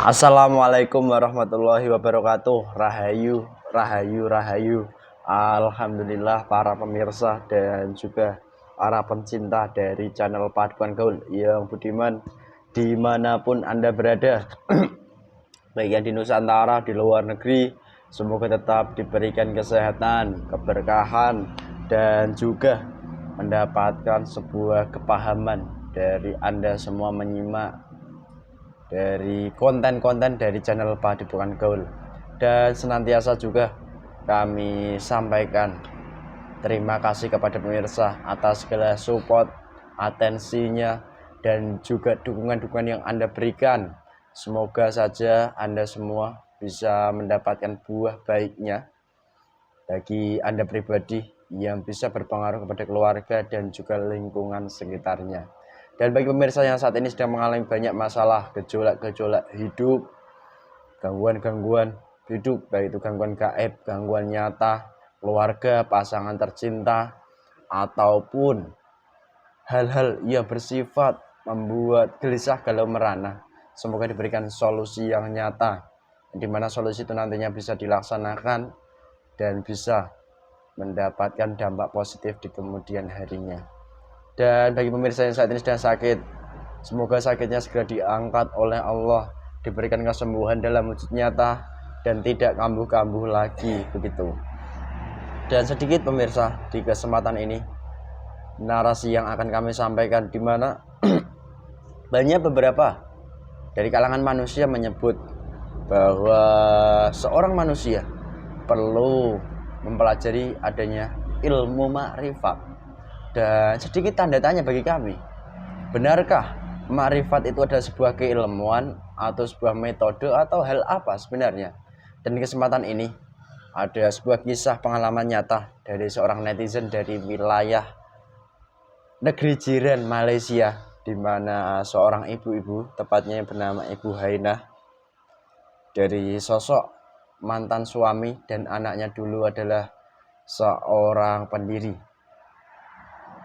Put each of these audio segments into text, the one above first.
Assalamualaikum warahmatullahi wabarakatuh. Rahayu, rahayu, rahayu. Alhamdulillah para pemirsa dan juga para pencinta dari channel Paduan Gaul yang budiman dimanapun Anda berada, baik yang di Nusantara, di luar negeri, semoga tetap diberikan kesehatan, keberkahan, dan juga mendapatkan sebuah kepahaman dari Anda semua menyimak dari konten-konten dari channel Paduan Gaul. Dan senantiasa juga kami sampaikan terima kasih kepada pemirsa atas segala support, atensinya, dan juga dukungan-dukungan yang Anda berikan. Semoga saja Anda semua bisa mendapatkan buah baiknya bagi Anda pribadi yang bisa berpengaruh kepada keluarga dan juga lingkungan sekitarnya. Dan bagi pemirsa yang saat ini sedang mengalami banyak masalah, gejolak-gejolak hidup, gangguan-gangguan hidup, baik itu gangguan gaib, gangguan nyata, keluarga, pasangan tercinta, ataupun hal-hal yang bersifat membuat gelisah galau merana, semoga diberikan solusi yang nyata, di mana solusi itu nantinya bisa dilaksanakan dan bisa mendapatkan dampak positif di kemudian harinya. Dan bagi pemirsa yang saat ini sedang sakit, semoga sakitnya segera diangkat oleh Allah, diberikan kesembuhan dalam wujud nyata dan tidak kambuh-kambuh lagi begitu. Dan sedikit pemirsa, di kesempatan ini narasi yang akan kami sampaikan, di mana banyak beberapa dari kalangan manusia menyebut bahwa seorang manusia perlu mempelajari adanya ilmu ma'rifat. Dan sedikit tanda tanya bagi kami, benarkah ma'rifat itu adalah sebuah keilmuan atau sebuah metode atau hal apa sebenarnya? Dan di kesempatan ini ada sebuah kisah pengalaman nyata dari seorang netizen dari wilayah negeri jiran Malaysia, di mana seorang ibu-ibu, tepatnya yang bernama Ibu Hainah, dari sosok mantan suami dan anaknya dulu adalah seorang pendiri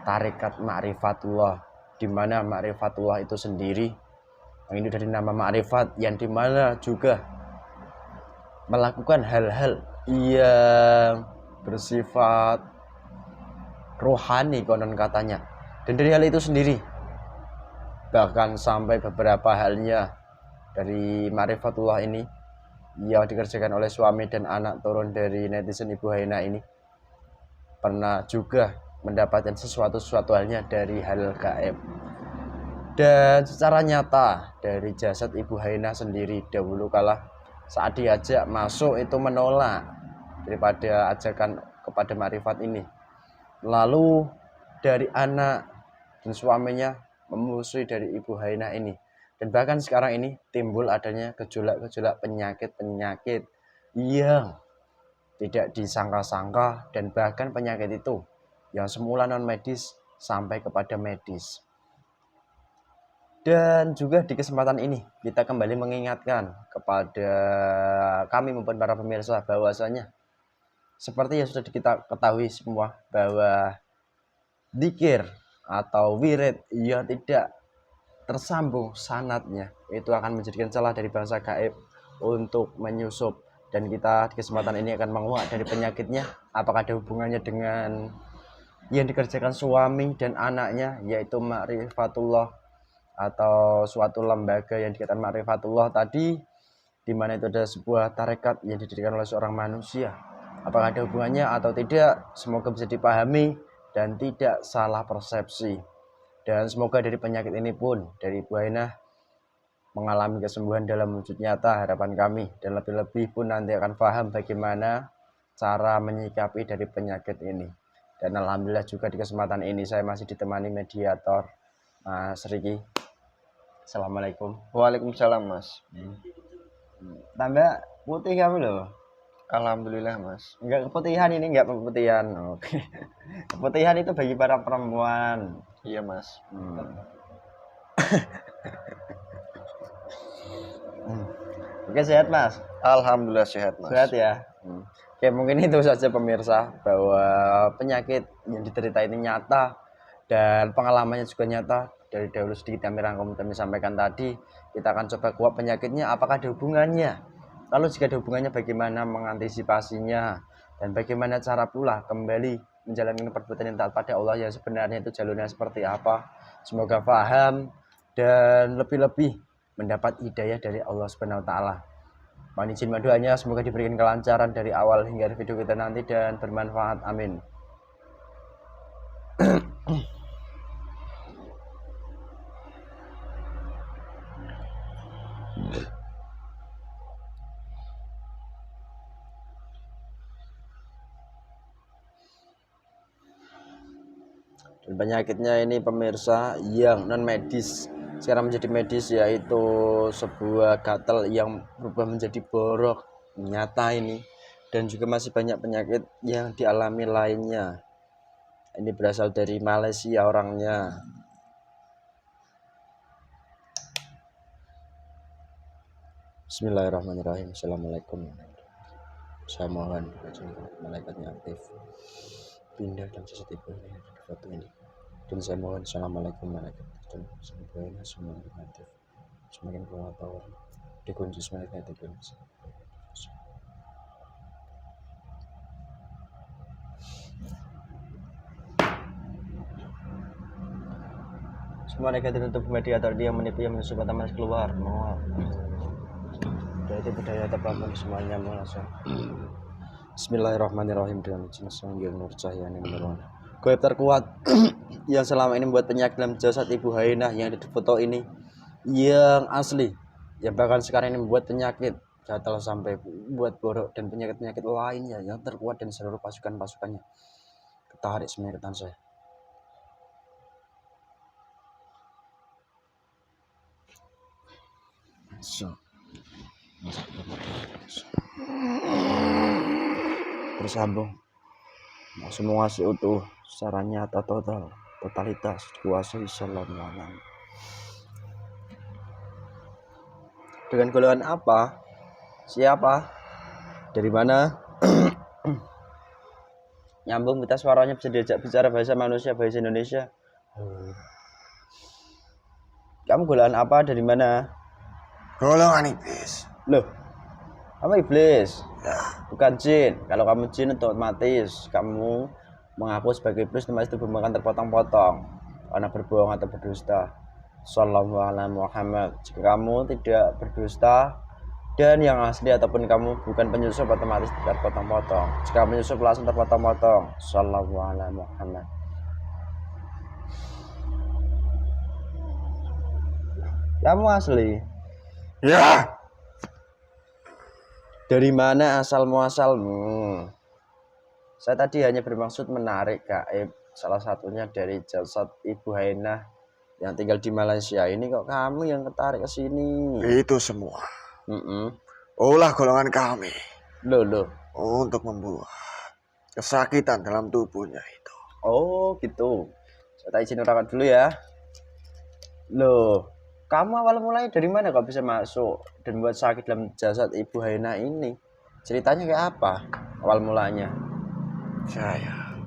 tarekat Ma'rifatullah, di mana Ma'rifatullah itu sendiri yang ini dari nama Ma'rifat, yang dimana juga melakukan hal-hal yang bersifat rohani konon katanya. Dan dari hal itu sendiri, bahkan sampai beberapa halnya dari Ma'rifatullah ini yang dikerjakan oleh suami dan anak turun dari netizen Ibu Haina ini, pernah juga mendapatkan sesuatu halnya dari hal gaib. Dan secara nyata dari jasad Ibu Haina sendiri dahulu kala saat diajak masuk itu menolak daripada ajakan kepada Ma'rifat ini. Lalu dari anak dan suaminya memusuhi dari Ibu Haina ini. Dan bahkan sekarang ini timbul adanya gejolak-gejolak penyakit-penyakit yang tidak disangka-sangka, dan bahkan penyakit itu yang semula non medis sampai kepada medis. Dan juga di kesempatan ini kita kembali mengingatkan kepada kami maupun para pemirsa bahwasanya seperti yang sudah kita ketahui semua, bahwa dzikir atau wirid yang tidak tersambung sanadnya itu akan menjadikan celah dari bangsa gaib untuk menyusup. Dan kita di kesempatan ini akan menguak dari penyakitnya, apakah ada hubungannya dengan yang dikerjakan suami dan anaknya, yaitu Ma'rifatullah atau suatu lembaga yang dikatakan Ma'rifatullah tadi, di mana itu ada sebuah tarekat yang didirikan oleh seorang manusia. Apakah ada hubungannya atau tidak, semoga bisa dipahami dan tidak salah persepsi. Dan semoga dari penyakit ini pun dari Ibu Hainah mengalami kesembuhan dalam wujud nyata, harapan kami. Dan lebih-lebih pun nanti akan paham bagaimana cara menyikapi dari penyakit ini. Dan alhamdulillah juga di kesempatan ini saya masih ditemani mediator Mas Riki. Assalamualaikum. Waalaikumsalam Mas. Tambah putih kamu loh. Alhamdulillah Mas. Enggak keputihan ini, enggak keputihan. Oke. Keputihan itu bagi para perempuan. Iya Mas. Oke, sehat Mas? Alhamdulillah sehat Mas. Sehat ya. Oke, mungkin itu saja pemirsa, bahwa penyakit yang diderita ini nyata dan pengalamannya juga nyata dari dahulu sedikit kami sampaikan tadi, kita akan coba kuat penyakitnya, apakah ada hubungannya? Lalu jika ada hubungannya, bagaimana mengantisipasinya? Dan bagaimana cara pula kembali menjalani perbuatan yang taat pada Allah yang sebenarnya itu jalurnya seperti apa? Semoga paham dan lebih-lebih mendapat hidayah dari Allah Subhanahu wa taala. Mohon izin doanya, semoga diberikan kelancaran dari awal hingga video kita nanti dan bermanfaat. Amin. Dan penyakitnya ini pemirsa yang non medis sekarang menjadi medis, yaitu sebuah gatal yang berubah menjadi borok nyata ini, dan juga masih banyak penyakit yang dialami lainnya. Ini berasal dari Malaysia orangnya. Bismillahirrahmanirrahim. Assalamualaikum. Saya mohon malaikatnya aktif pindah dan CCTV ini di foto ini. Dan saya mohon assalamualaikum malaikat dan semuanya semua aktif. Semakin keluar power dikunci malaikat itu. Semua negatif untuk media atau dia menipu yang menusuk pertama keluar. Mohon. Jadi budaya terbangun semuanya merasa. Bismillahirrahmanirrahim. Dengan izin Sang Hyang Nur Cahaya ini menurun. Goib terkuat yang selama ini membuat penyakit dalam jasad Ibu Hainah yang ada di foto ini yang asli, yang bahkan sekarang ini membuat penyakit gatal sampai buat borok dan penyakit-penyakit lainnya yang terkuat dan seluruh pasukan-pasukannya ketarik semuanya ke tangan saya. Tersambung semua utuh secara nyata totalitas dikuasai Salamualaikum. Dengan golongan apa? Siapa? Dari mana? Nyambung kita suaranya bisa diajak bicara bahasa manusia, bahasa Indonesia. Kamu golongan apa? Dari mana? Golongan iblis. Loh, kamu iblis? Ya. Bukan jin. Kalau kamu jin otomatis kamu mengaku sebagai iblis, otomatis tubuhmu akan terpotong-potong karena berbohong atau berdusta. Sallallahu alaihi Muhammad. Jika kamu tidak berdusta dan yang asli ataupun kamu bukan penyusup, otomatis terpotong-potong. Jika penyusup langsung terpotong-potong. Sallallahu alaihi Muhammad. Kamu asli? Ya. Dari mana asal muasalmu? Saya tadi hanya bermaksud menarik gaib, salah satunya dari jasad Ibu Hainah yang tinggal di Malaysia ini. Kok kamu yang ketarik ke sini? Itu semua ulah golongan kami. Loh. Untuk membuat kesakitan dalam tubuhnya itu. Oh gitu. Saya tak izin urangkan dulu ya. Loh, kamu awal mulai dari mana kok bisa masuk dan buat sakit dalam jasad Ibu Hainah ini? Ceritanya kayak apa awal mulanya? Saya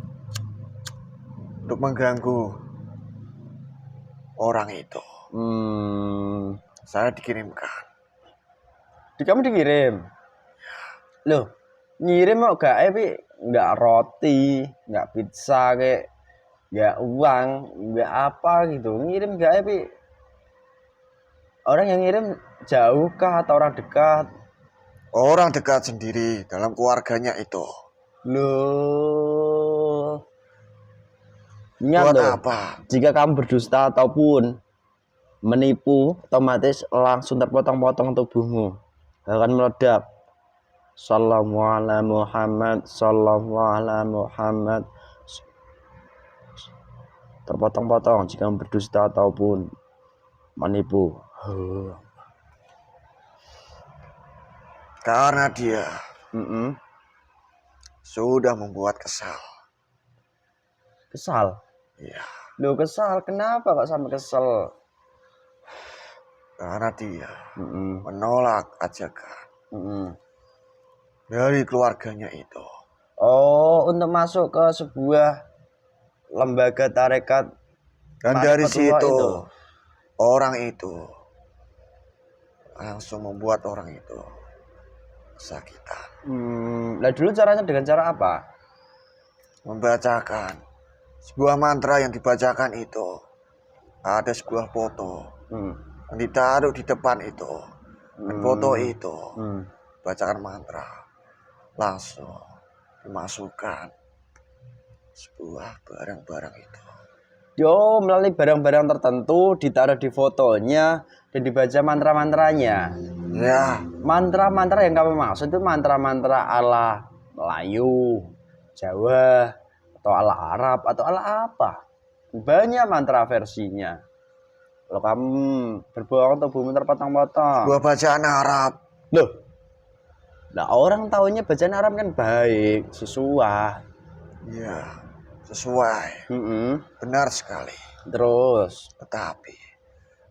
untuk mengganggu orang itu. Saya dikirimkan. Kamu dikirim? Loh, ngirim kok gak nggak roti, nggak pizza, kayak nggak uang, nggak apa gitu. Ngirim gak orang yang ngirim jauh kah atau orang dekat? Orang dekat sendiri dalam keluarganya itu. Loh, ingat buat loh, apa? jika kamu berdusta ataupun menipu, otomatis langsung terpotong-potong tubuhmu, akan meledak. Sallallahu alaihi Muhammad, sallallahu alaihi Muhammad. Terpotong-potong jika berdusta ataupun menipu. Karena dia sudah membuat kesal. Kesal? Iya. Loh, kesal? Kenapa kok sampai kesel? Karena dia menolak ajakan dari keluarganya itu. Oh, untuk masuk ke sebuah lembaga tarekat. Dan dari situ orang itu langsung membuat orang itu kesakitan. Lah dulu caranya dengan cara apa? Membacakan sebuah mantra yang dibacakan itu ada sebuah foto Hmm. yang ditaruh di depan itu. Dan foto itu Hmm. bacakan mantra langsung dimasukkan sebuah barang-barang itu. Yo, melalui barang-barang tertentu ditaruh di fotonya dan dibaca mantra-mantranya. Ya, Mantra-mantra yang kamu maksud itu mantra-mantra ala Melayu, Jawa, atau ala Arab, atau ala apa? Banyak mantra versinya. Kalau kamu berbohong atau bumi terpotong-potong. sebuah bacaan Arab. Loh, nah orang taunya bacaan Arab kan baik, sesuai. Ya, sesuai. Benar sekali. Terus, Tetapi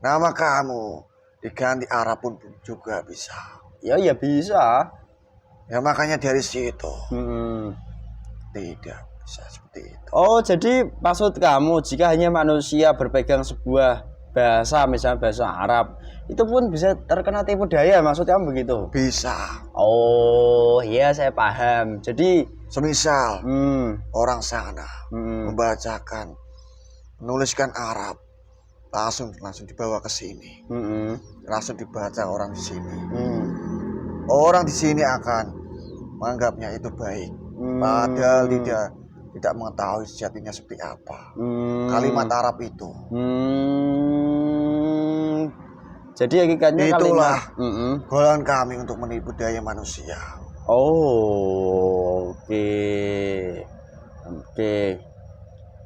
nama kamu diganti Arab pun juga bisa. ya bisa. Ya makanya dari situ Mm-mm. tidak bisa seperti itu. Oh, jadi maksud kamu jika hanya manusia berpegang sebuah bahasa, misalnya bahasa Arab, itu pun bisa terkena tipu daya, maksud kamu begitu? Bisa. Oh, iya saya paham. Jadi, Semisal orang sana membacakan, menuliskan Arab, langsung dibawa ke sini, langsung dibaca orang di sini. Orang di sini akan menganggapnya itu baik, padahal tidak mengetahui sejatinya seperti apa kalimat Arab itu. Jadi hakikatnya Itulah kalimat golongan kami untuk menipu daya manusia. Oh, oke.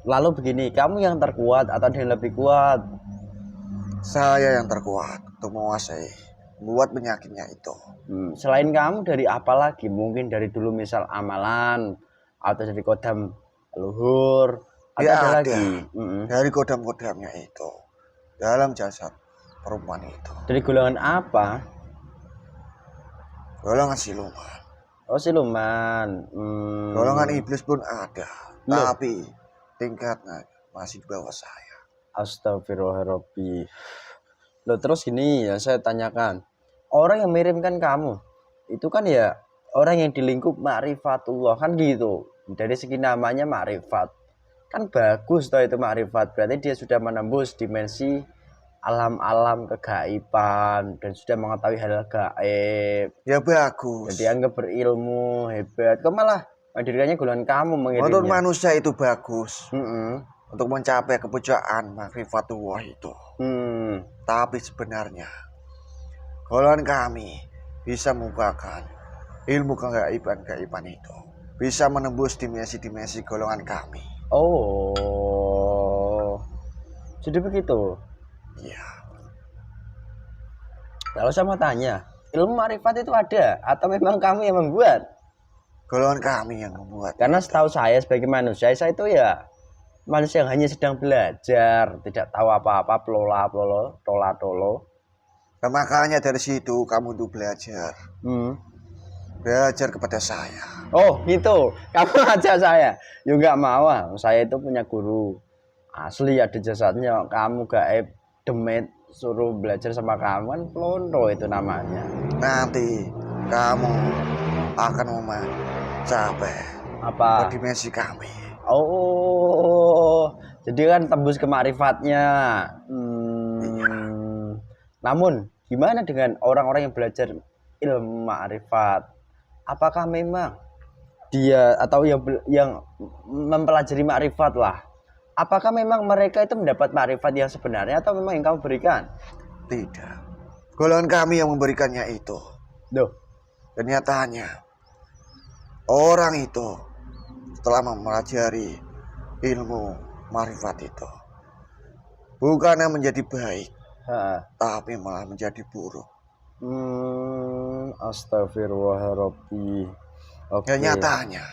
Lalu begini, kamu yang terkuat atau ada yang lebih kuat? Saya yang terkuat untuk menguasai, membuat penyakitnya itu. Selain kamu dari apa lagi? Mungkin dari dulu misal amalan atau dari kodam luhur atau Ya, ada ada. lagi? Dari kodam-kodamnya itu dalam jasad perempuan itu. Dari golongan apa? Golongan siluman. Oh, siluman. Golongan iblis pun ada, Loh. tapi tingkatnya masih di bawah saya. Astagfirullahaladzim. Loh, terus gini ya saya tanyakan. Orang yang mengirimkan kamu itu kan ya orang yang di lingkup ma'rifatullah kan gitu. Dari segi namanya ma'rifat. Kan bagus toh itu ma'rifat. Berarti dia sudah menembus dimensi alam-alam kegaiban dan sudah mengetahui hal gaib. Ya bagus. Jadi anggap berilmu hebat. Kok malah mendirikannya golongan kamu mengirimnya? Menurut manusia itu bagus untuk mencapai kepucaan ma'rifatullah itu. Tapi sebenarnya golongan kami bisa membukakan ilmu kegaiban itu, bisa menembus dimensi-dimensi golongan kami. Oh, jadi begitu. Iya. Lalu saya mau tanya, ilmu ma'rifat itu ada atau memang kamu yang membuat? Golongan kami yang membuat. Karena setahu saya sebagai manusia, saya itu ya manusia yang hanya sedang belajar, tidak tahu apa-apa, tola-tolo. Nah, makanya dari situ kamu tuh belajar. Belajar kepada saya. Oh gitu, kamu aja saya. Ya nggak mau, saya itu punya guru asli ada jasadnya. Kamu gaib demit suruh belajar sama kamu kan pelonto itu namanya. Nanti kamu akan mencapai Apa? dimensi kami. Oh, jadi kan tembus ke ma'rifatnya. Namun gimana dengan orang-orang yang belajar ilmu ma'rifat? Apakah memang dia atau yang mempelajari ma'rifat lah? Apakah memang mereka itu mendapat ma'rifat yang sebenarnya atau memang yang kamu berikan? Tidak. Golongan kami yang memberikannya itu. Loh. Dan nyatanya orang itu setelah mempelajari ilmu ma'rifat itu bukannya menjadi baik, tapi malah menjadi buruk. Astagfirullahaladzim. Okay. Ya nyatanya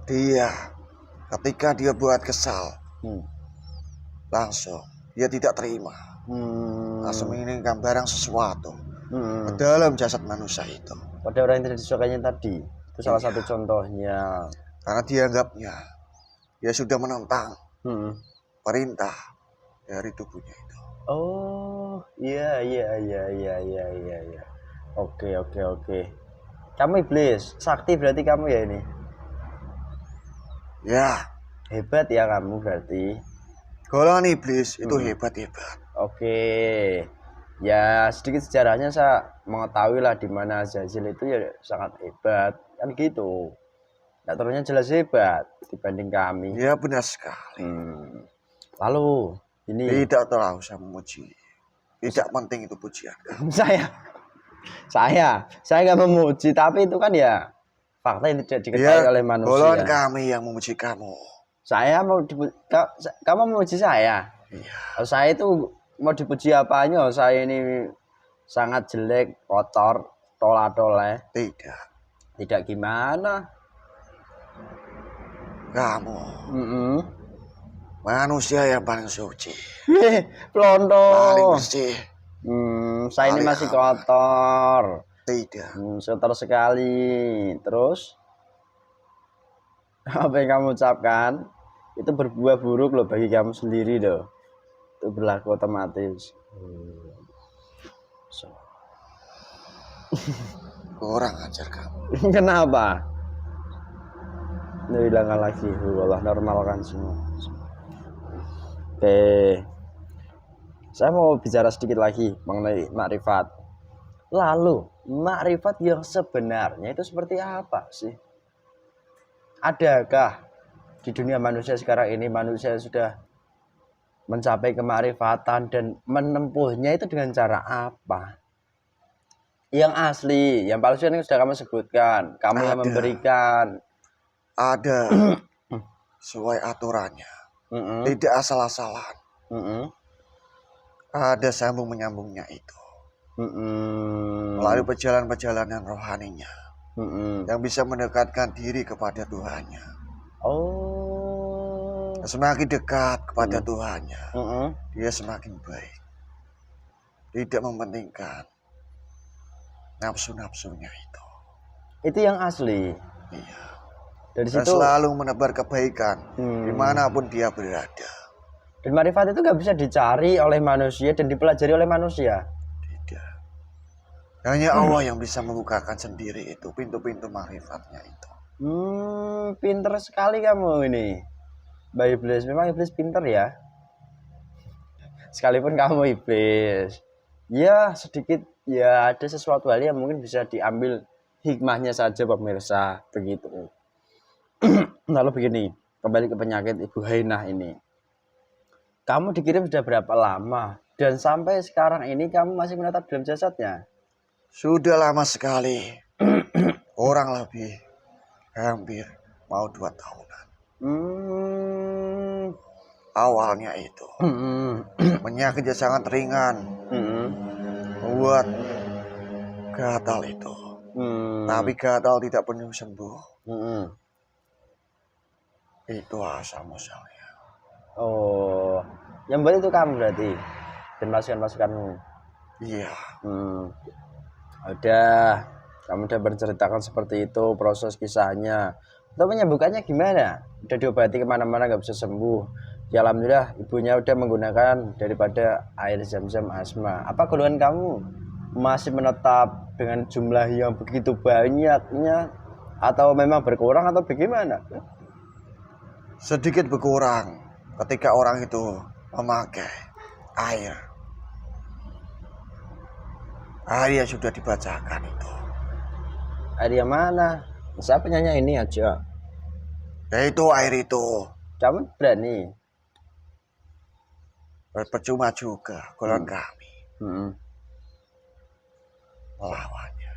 dia ketika dia buat kesal langsung dia tidak terima, langsung menginginkan barang sesuatu ke dalam jasad manusia itu. Pada orang yang tidak disukainya tadi itu salah satu contohnya. Karena dianggapnya dia sudah menentang perintah dari tubuhnya itu. Oh, iya iya iya iya iya iya iya. Oke oke oke. Kamu iblis, sakti berarti kamu ya ini. Ya, Hebat ya kamu berarti. golongan iblis itu hebat-hebat. Oke. Ya, sedikit sejarahnya saya mengetahui lah di mana Azazil itu ya sangat hebat. Kan gitu. Nah, turunnya jelas hebat dibanding kami. Ya benar sekali. Lalu ini Tidak terlalu usah memuji. Tidak penting itu pujian. saya nggak memuji, tapi itu kan ya fakta yang tidak diketahui oleh manusia. Golongan kami yang memuji kamu. Saya mau kamu memuji saya. Iya. Saya itu mau dipuji apanya? Saya ini sangat jelek, kotor, tola-tole. Tidak gimana? Kamu manusia yang paling suci. Plondo. Paling bersih. Saya ini masih kotor. Tidak. Kotor sekali. Terus apa yang kamu ucapkan itu berbuah buruk loh bagi kamu sendiri loh. Itu berlaku otomatis. Kurang ajar kamu. Kenapa? Hilangkan lagi. Allah normalkan semua. Oke. Saya mau bicara sedikit lagi mengenai makrifat. Lalu, makrifat yang sebenarnya itu seperti apa sih? Adakah di dunia manusia sekarang ini manusia sudah mencapai kemakrifatan dan menempuhnya itu dengan cara apa? Yang asli, yang palsu ini sudah kamu sebutkan, kamu yang memberikan. Ada sesuai aturannya, tidak asal-asalan. Ada sambung menyambungnya itu, melalui perjalanan-perjalanan rohaninya, yang bisa mendekatkan diri kepada Tuhannya. Semakin dekat kepada Tuhannya, dia semakin baik. Tidak mementingkan nafsu-nafsunya itu. Itu yang asli. Iya. Dari dan situ selalu menebar kebaikan dimanapun dia berada. Dan makrifat itu gak bisa dicari oleh manusia dan dipelajari oleh manusia. Tidak. Hanya Allah yang bisa membukakan sendiri itu pintu-pintu makrifatnya itu. Pinter sekali kamu ini, Mbak Iblis. Memang iblis pinter ya. Sekalipun kamu iblis, ya sedikit ya ada sesuatu hal yang mungkin bisa diambil hikmahnya saja pemirsa begitu. Lalu begini, kembali ke penyakit Ibu Hainah ini. Kamu dikirim sudah berapa lama? Dan sampai sekarang ini kamu masih menetap dalam jasadnya? Sudah lama sekali. Kurang lebih hampir mau 2 tahunan. Awalnya itu penyakitnya sangat ringan, membuat gatal itu. Tapi gatal tidak penuh sembuh. Itu asal muasalnya. Oh, yang buat itu kamu berarti dan masukan-masukanmu. Iya. Udah, kamu udah berceritakan seperti itu proses kisahnya. Itu menyembuhkannya gimana? Udah diobati kemana-mana nggak bisa sembuh. Ya alhamdulillah ibunya udah menggunakan daripada air zam-zam Asma. Apa keluhan kamu masih menetap dengan jumlah yang begitu banyaknya atau memang berkurang atau bagaimana? Sedikit berkurang ketika orang itu memakai air yang sudah dibacakan itu. Air yang mana? Saya penyanyi ini aja. Yaitu air itu. Kamu berani? Percuma juga golongan kami melawannya.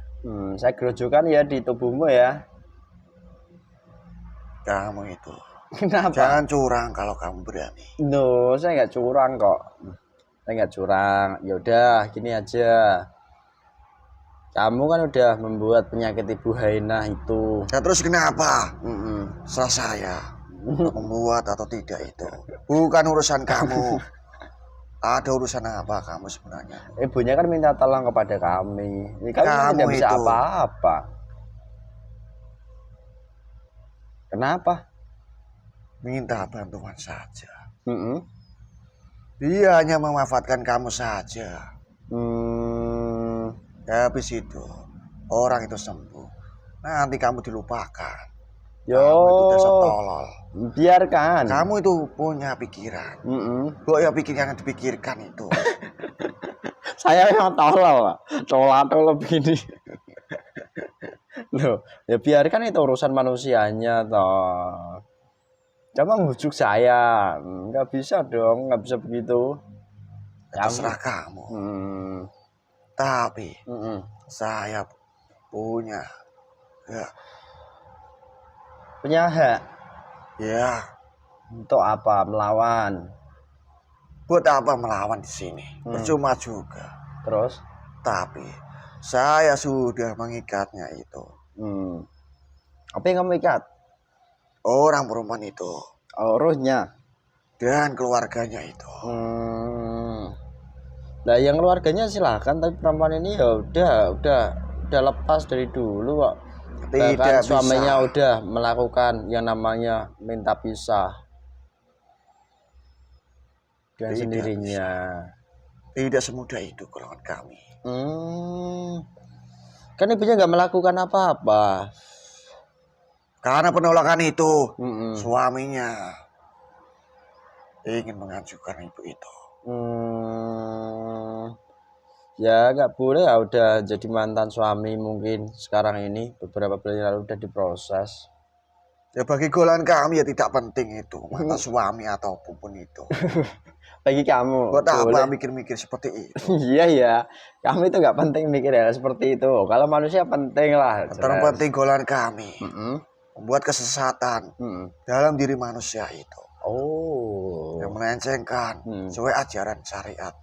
Saya gerojokan ya di tubuhmu ya. Kamu itu Kenapa? jangan curang kalau kamu berani. No, saya nggak curang kok. Saya nggak curang. Yaudah, gini aja. Kamu kan udah membuat penyakit Ibu Hainah itu. Ya terus kenapa? Salah saya membuat atau tidak itu bukan urusan kamu. Ada urusan apa kamu sebenarnya? Ibunya kan minta tolong kepada kami. Ini kamu tidak bisa apa-apa. Kenapa? Minta bantuan saja. Dia hanya memanfaatkan kamu saja. Habis itu orang itu sembuh, nanti kamu dilupakan. Kamu itu dasar Yo, tolol. biarkan. Kamu itu punya pikiran. Kok ya pikir yang dipikirkan itu. Saya yang tolol, tolol begini. Loh, ya biarkan itu urusan manusianya toh. Coba bujuk saya, nggak bisa dong, nggak bisa begitu. Terserah kamu. Tapi saya punya hak. Ya. Untuk apa melawan? Buat apa melawan di sini? Percuma juga. Terus? Tapi saya sudah mengikatnya itu. Apa yang kamu ikat? Orang perempuan itu. Oh, rohnya. Dan keluarganya itu. Nah, yang keluarganya silahkan, tapi perempuan ini ya udah lepas dari dulu kok. Bahkan suaminya udah melakukan yang namanya minta pisah dengan sendirinya. Tidak semudah itu golongan kami. Kan ibunya nggak melakukan apa-apa. Karena penolakan itu, suaminya ingin mengajukan ibu itu. Ya nggak boleh ya, udah jadi mantan suami mungkin sekarang ini, beberapa bulan lalu udah diproses. Ya bagi golongan kami ya tidak penting itu mantan suami atau apapun itu. Bagi kamu buat apa mikir-mikir seperti itu. Iya ya, kami itu nggak penting mikir ya seperti itu. Kalau manusia penting lah. Terpenting golongan kami membuat kesesatan dalam diri manusia itu. Yang melencengkan sesuai ajaran syariat.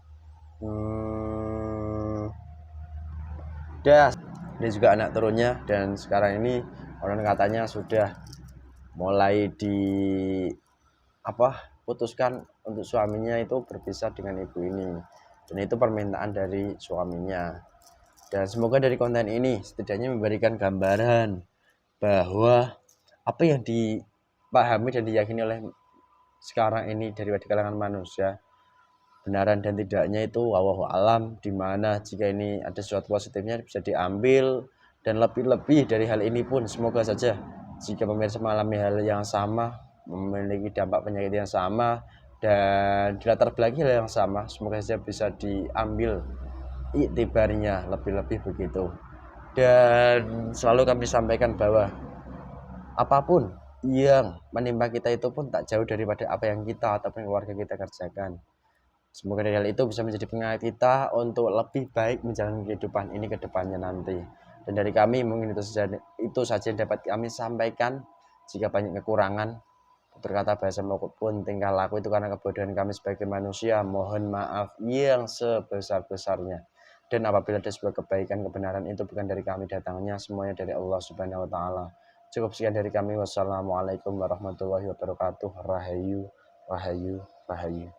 Dia juga anak turunnya, dan sekarang ini orang katanya sudah mulai putuskan untuk suaminya itu berpisah dengan ibu ini, dan itu permintaan dari suaminya. Dan semoga dari konten ini setidaknya memberikan gambaran bahwa apa yang dipahami dan diyakini oleh sekarang ini dari kalangan manusia, benaran dan tidaknya itu wallahu alam, dimana jika ini ada sesuatu positifnya bisa diambil, dan lebih-lebih dari hal ini pun semoga saja jika pemirsa mengalami hal yang sama, memiliki dampak penyakit yang sama, dan di latar belakang hal yang sama, semoga saja bisa diambil iktibarnya lebih-lebih begitu. Dan selalu kami sampaikan bahwa apapun yang menimpa kita itu pun tak jauh daripada apa yang kita ataupun keluarga kita kerjakan. Semoga dari hal itu bisa menjadi pengingat kita untuk lebih baik menjalani kehidupan ini ke depannya nanti. Dan dari kami mungkin itu saja yang dapat kami sampaikan. Jika banyak kekurangan, berkata bahasa maupun tingkah laku itu karena kebodohan kami sebagai manusia, mohon maaf yang sebesar-besarnya. Dan apabila ada sebuah kebaikan, kebenaran itu bukan dari kami datangnya, semuanya dari Allah Subhanahu wa taala. Cukup sekian dari kami. Wassalamualaikum warahmatullahi wabarakatuh. Rahayu, rahayu, rahayu.